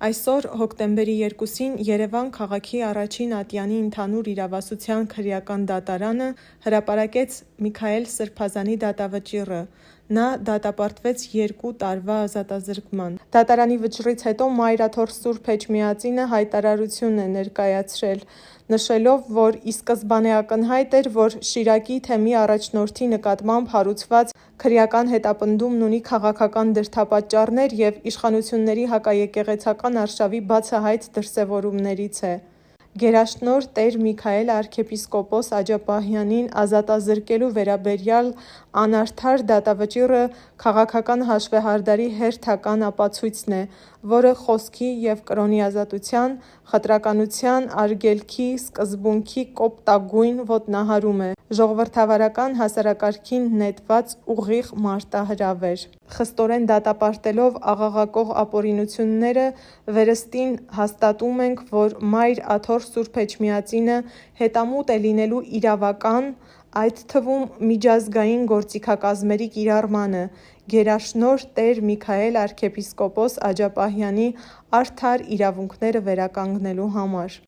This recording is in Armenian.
Այսօր հոկտեմբերի 2-ին Երևան քաղաքի առաջին ատյանի ընդհանուր իրավասության քրեական դատարանը հրապարակեց Միքայել Սրբազանի դատավճիռը: Նա դատապարտվեց 2 տարվա ազատազրկման: Դատարանի վճռից հետո մայրաթորթ Սուրբ Էջմիածինը հայտարարություն է ներկայացրել, նշելով, որ ի սկզբանե ակնհայտ էր, որ Շիրակի թեմի առաջնորդի նկատմամբ հարուցված քրեական հետապնդումն ունի քաղաքական դրդապատճառներ և իշխանությունների հակաեկեղեցական արշավի բացահայտ դրսևորումներից է: Գերաշնորհ տեր Միքայել arczepiskopos Աջափահյանին ազատազրկելու վերաբերյալ անարդար դատավճիռը քաղաքական հաշվեհարդարի հերթական ապացույցն է, որը խոսքի և կրոնի ազատության, խտրականության, արգելքի սկզբունքի կոպտագույն ոտնահարում է, ժողովրդավարական հասարակարգին նետված ուղիղ մարտահրավեր է: Խստորեն դատապարտելով աղաղակող ապօրինությունները վերստին հաստատում ենք, որ Մայր Աթոռ Սուրբ Էջմիածինը հետամուտ է լինելու իրավական, այդ թվում միջազգային գործիքակազմերի կիրառմանը Գերաշնորհ տեր Միքայել arczepiskopos Աջափահյանի արդար իրավունքները վերականգնելու համար: